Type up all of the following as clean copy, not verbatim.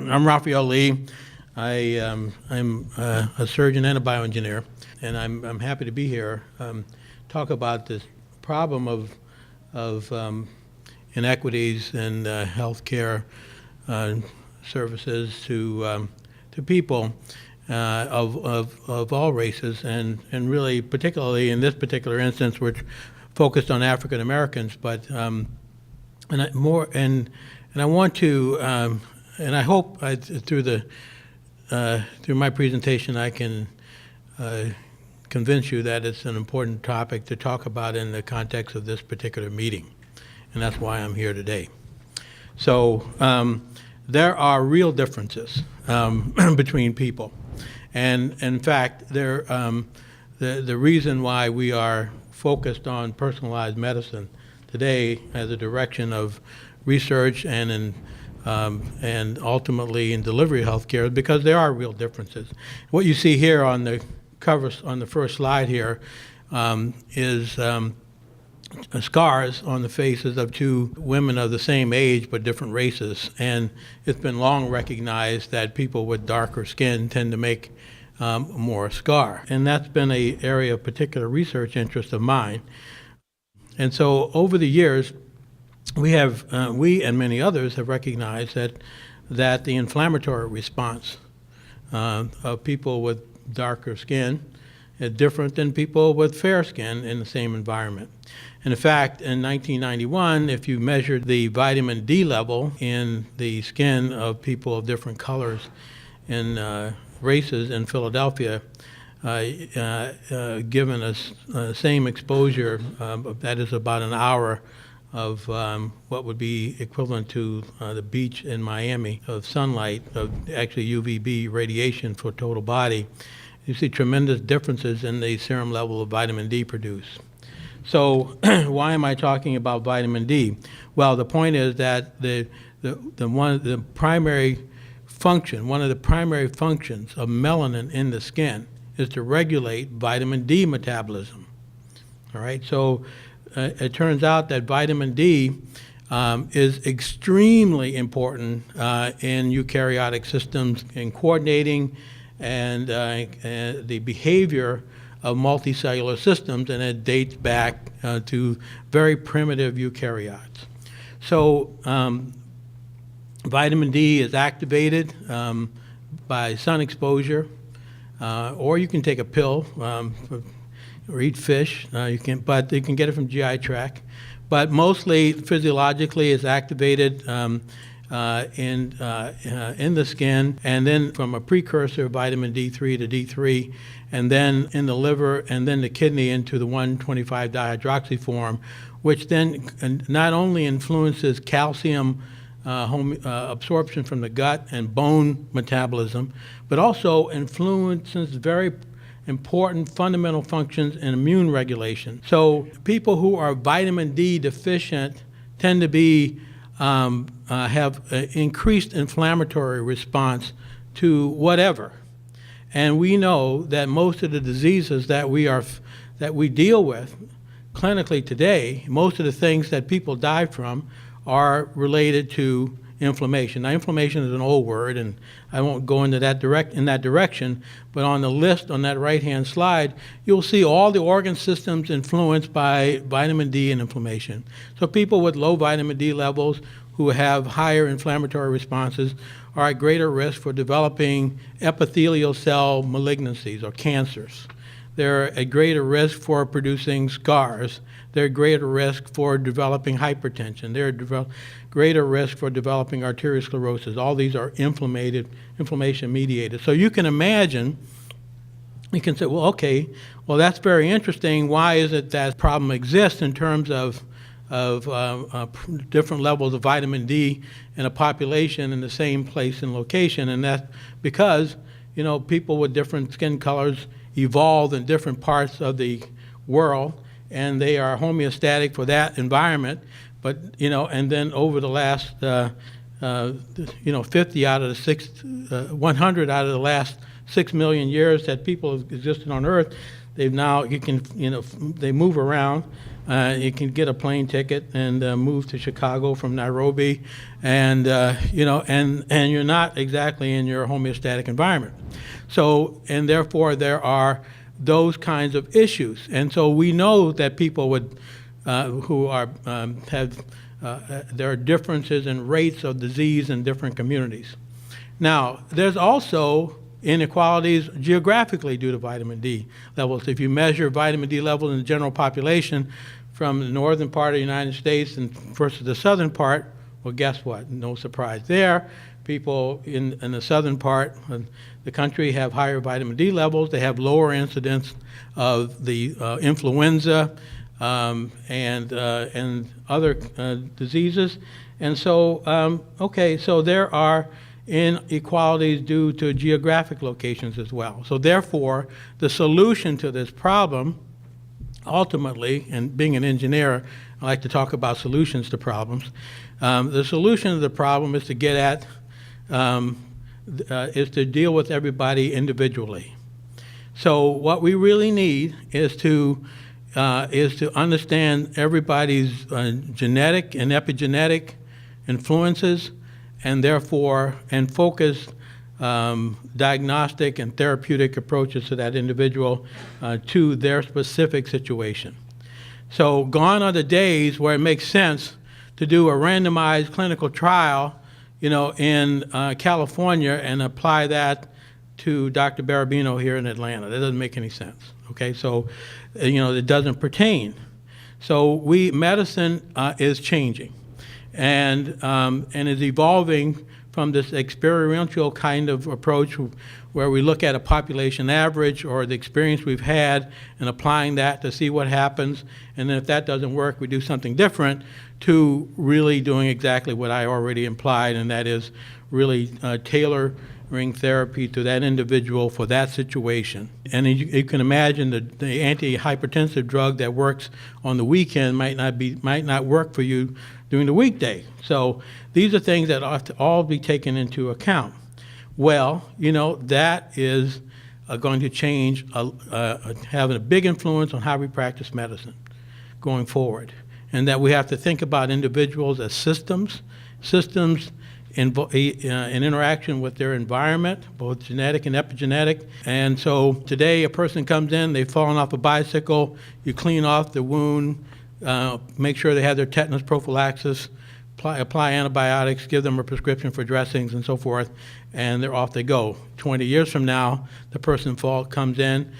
I'm Raphael. I'm a surgeon and a bioengineer, and I'm happy to be here. Talk about this problem of inequities in healthcare services to people of all races, and really particularly in this particular instance, we're focused on African Americans, but and I want to, and I hope through my presentation I can convince you that it's an important topic to talk about in the context of this particular meeting, and that's why I'm here today. So there are real differences between people, and in fact, the reason why we are focused on personalized medicine today as a direction of research and ultimately in delivery of healthcare, because there are real differences. What you see here on the cover, on the first slide here, is scars on the faces of two women of the same age but different races. And it's been long recognized that people with darker skin tend to make more scar. And that's been an area of particular research interest of mine. And so over the years, we and many others have recognized that the inflammatory response of people with darker skin is different than people with fair skin in the same environment. And in fact, in 1991, if you measured the vitamin D level in the skin of people of different colors in races in Philadelphia, given a same exposure, that is about an hour of what would be equivalent to the beach in Miami of sunlight, of actually UVB radiation for total body, you see tremendous differences in the serum level of vitamin D produced. So why am I talking about vitamin D? Well, the point is that one of the primary functions of melanin in the skin is to regulate vitamin D metabolism. All right, so it turns out that vitamin D is extremely important in eukaryotic systems in coordinating and the behavior of multicellular systems, and it dates back to very primitive eukaryotes. So vitamin D is activated by sun exposure, or you can take a pill or eat fish. But you can get it from GI tract. But mostly physiologically, it's activated in the skin, and then from a precursor, vitamin D3 to D3, and then in the liver, and then the kidney into the 1,25-dihydroxy form, which then not only influences calcium absorption from the gut and bone metabolism, but also influences very important fundamental functions in immune regulation. So people who are vitamin D deficient tend to be have an increased inflammatory response to whatever. And we know that most of the diseases that we deal with clinically today, most of the things that people die from are related to inflammation. Now, inflammation is an old word, and I won't go into that direction, but on the list on that right-hand slide, you'll see all the organ systems influenced by vitamin D and inflammation. So people with low vitamin D levels who have higher inflammatory responses are at greater risk for developing epithelial cell malignancies or cancers. They're at greater risk for producing scars. They're at greater risk for developing hypertension. They're at greater risk for developing arteriosclerosis. All these are inflammation mediated. So you can imagine, you can say, well, okay, well, that's very interesting. Why is it that problem exists in terms of different levels of vitamin D in a population in the same place and location? And that's because, people with different skin colors evolved in different parts of the world, and they are homeostatic for that environment. But, and then over the last, 50 out of the 100 out of the last 6 million years that people have existed on Earth, they've now, they move around. You can get a plane ticket and move to Chicago from Nairobi, and and you're not exactly in your homeostatic environment. So, and therefore there are those kinds of issues, and so we know that people would who are there are differences in rates of disease in different communities. Now, there's also inequalities geographically due to vitamin D levels. If you measure vitamin D levels in the general population from the northern part of the United States and versus the southern part, well, guess what? No surprise there. People in the southern part of the country have higher vitamin D levels. They have lower incidence of the influenza and other diseases. And so, so there are inequalities due to geographic locations as well. So therefore, the solution to this problem, ultimately, and being an engineer, I like to talk about solutions to problems. The solution to the problem is to get at, is to deal with everybody individually. So what we really need is to understand everybody's genetic and epigenetic influences, and therefore, and focus diagnostic and therapeutic approaches to that individual to their specific situation. So gone are the days where it makes sense to do a randomized clinical trial, in California and apply that to Dr. Barabino here in Atlanta. That doesn't make any sense, okay? So, it doesn't pertain. So medicine is changing and is evolving from this experiential kind of approach where we look at a population average or the experience we've had and applying that to see what happens, and then if that doesn't work, we do something different, to really doing exactly what I already implied, and that is really tailoring therapy to that individual for that situation. And you can imagine the antihypertensive drug that works on the weekend might not work for you during the weekday. So these are things that ought to all be taken into account. Well, that is going to change, having a big influence on how we practice medicine going forward. And that we have to think about individuals as systems in interaction with their environment, both genetic and epigenetic. And so today a person comes in, they've fallen off a bicycle, you clean off the wound, make sure they have their tetanus prophylaxis, apply antibiotics, give them a prescription for dressings and so forth, and they're off they go. 20 years from now, the person comes in,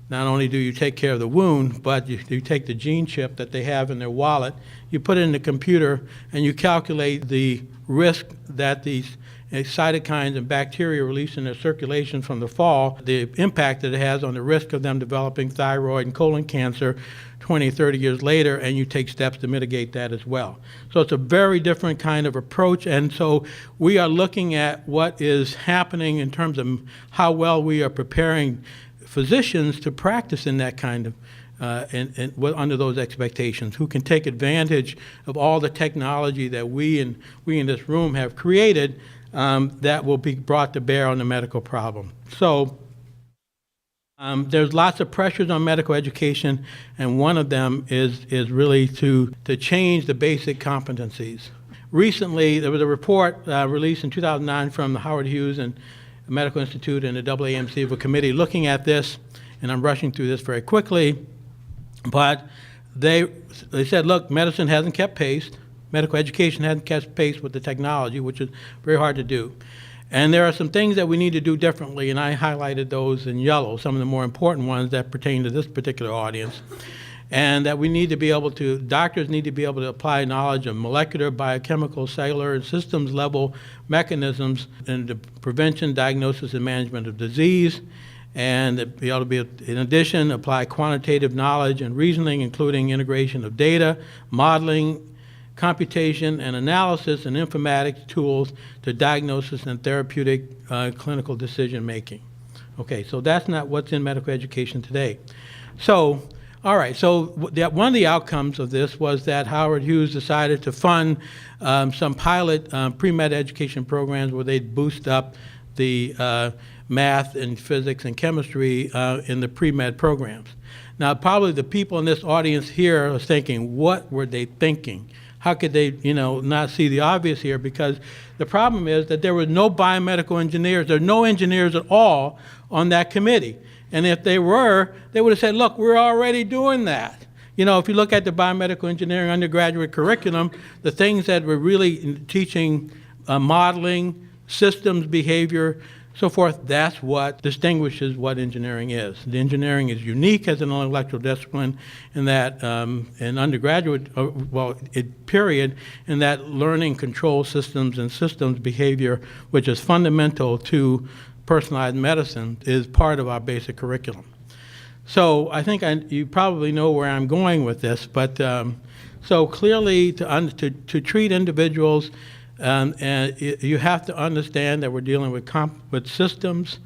not only do you take care of the wound, but you take the gene chip that they have in their wallet, you put it in the computer, and you calculate the risk that these cytokines and bacteria released in their circulation from the fall, the impact that it has on the risk of them developing thyroid and colon cancer 20, 30 years later, and you take steps to mitigate that as well. So it's a very different kind of approach, and so we are looking at what is happening in terms of how well we are preparing physicians to practice in that kind of under those expectations, who can take advantage of all the technology that we in this room have created that will be brought to bear on the medical problem. So there's lots of pressures on medical education, and one of them is really to change the basic competencies. Recently, there was a report released in 2009 from the Howard Hughes and Medical Institute and the AAMC of a committee looking at this, and I'm rushing through this very quickly, but they said, look, medicine hasn't kept pace, medical education hasn't kept pace with the technology, which is very hard to do. And there are some things that we need to do differently, and I highlighted those in yellow, some of the more important ones that pertain to this particular audience. And that we need to be able to, doctors need to be able to apply knowledge of molecular, biochemical, cellular, and systems level mechanisms in the prevention, diagnosis, and management of disease. And be able to be, in addition, apply quantitative knowledge and reasoning, including integration of data, modeling, computation, and analysis, and informatics tools to diagnosis and therapeutic clinical decision making. Okay, so that's not what's in medical education today. So, all right, so one of the outcomes of this was that Howard Hughes decided to fund some pilot pre-med education programs where they'd boost up the math and physics and chemistry in the pre-med programs. Now, probably the people in this audience here are thinking, what were they thinking? How could they, not see the obvious here? Because the problem is that there were no biomedical engineers. There are no engineers at all on that committee. And if they were, they would have said, look, we're already doing that. If you look at the biomedical engineering undergraduate curriculum, the things that we're really teaching, modeling, systems behavior, so forth, that's what distinguishes what engineering is. The engineering is unique as an intellectual discipline in that, in undergraduate, period, in that learning control systems and systems behavior, which is fundamental to personalized medicine, is part of our basic curriculum. So I think you probably know where I'm going with this, but so clearly to treat individuals, and you have to understand that we're dealing with systems,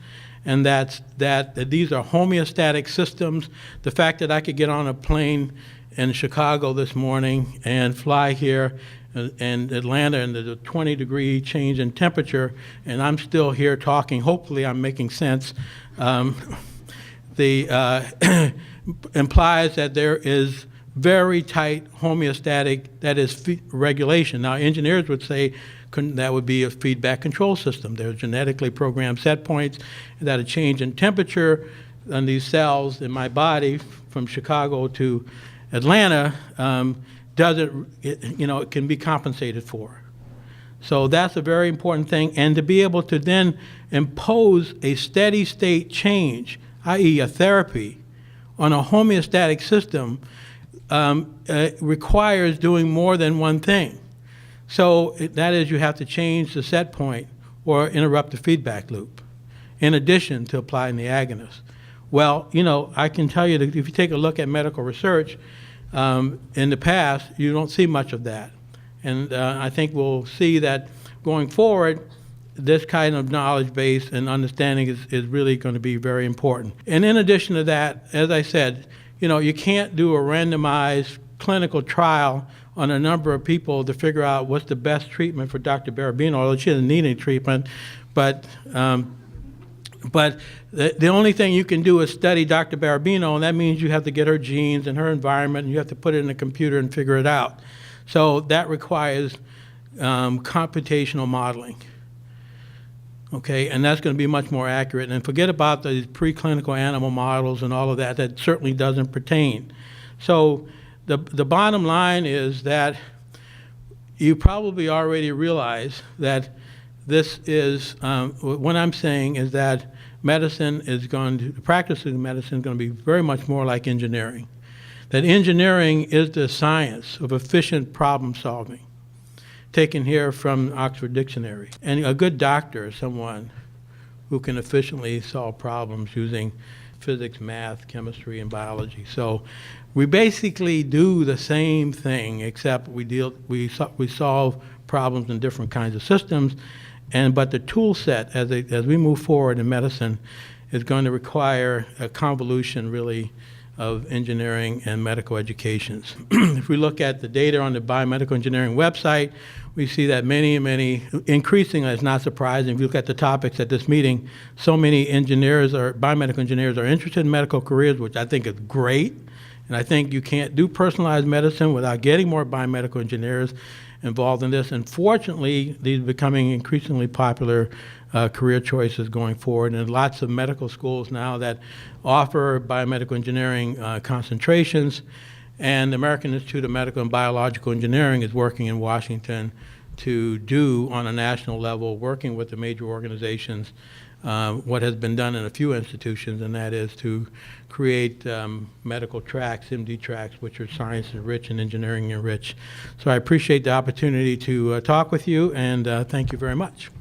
and that these are homeostatic systems. The fact that I could get on a plane in Chicago this morning and fly here in Atlanta, and there's a 20-degree change in temperature, and I'm still here talking. Hopefully I'm making sense. Implies that there is very tight homeostatic, that is regulation. Now, engineers would say that would be a feedback control system. There are genetically programmed set points that a change in temperature on these cells in my body from Chicago to Atlanta it can be compensated for. So that's a very important thing. And to be able to then impose a steady state change, i.e. a therapy, on a homeostatic system requires doing more than one thing. So that is, you have to change the set point or interrupt the feedback loop, in addition to applying the agonist. Well, I can tell you that if you take a look at medical research, in the past, you don't see much of that. And I think we'll see that going forward, this kind of knowledge base and understanding is really going to be very important. And in addition to that, as I said, you can't do a randomized clinical trial on a number of people to figure out what's the best treatment for Dr. Barabino, although she doesn't need any treatment. But the only thing you can do is study Dr. Barabino, and that means you have to get her genes and her environment, and you have to put it in a computer and figure it out. So that requires computational modeling. Okay, and that's going to be much more accurate. And forget about these preclinical animal models and all of that. That certainly doesn't pertain. So the bottom line is that you probably already realize that this is, what I'm saying is that the practice of medicine is going to be very much more like engineering. That engineering is the science of efficient problem solving, taken here from Oxford Dictionary. And a good doctor is someone who can efficiently solve problems using physics, math, chemistry, and biology. So we basically do the same thing, except we solve problems in different kinds of systems. But the tool set, as we move forward in medicine, is going to require a convolution, really, of engineering and medical educations. If we look at the data on the biomedical engineering website, we see that many, increasingly, it's not surprising, if you look at the topics at this meeting, so many biomedical engineers are interested in medical careers, which I think is great. And I think you can't do personalized medicine without getting more biomedical engineers involved in this. And fortunately, these are becoming increasingly popular career choices going forward. And lots of medical schools now that offer biomedical engineering concentrations. And the American Institute of Medical and Biological Engineering is working in Washington to do, on a national level, working with the major organizations, what has been done in a few institutions, and that is to create medical tracks, MD tracks, which are science enriched and engineering enriched. So I appreciate the opportunity to talk with you, and thank you very much.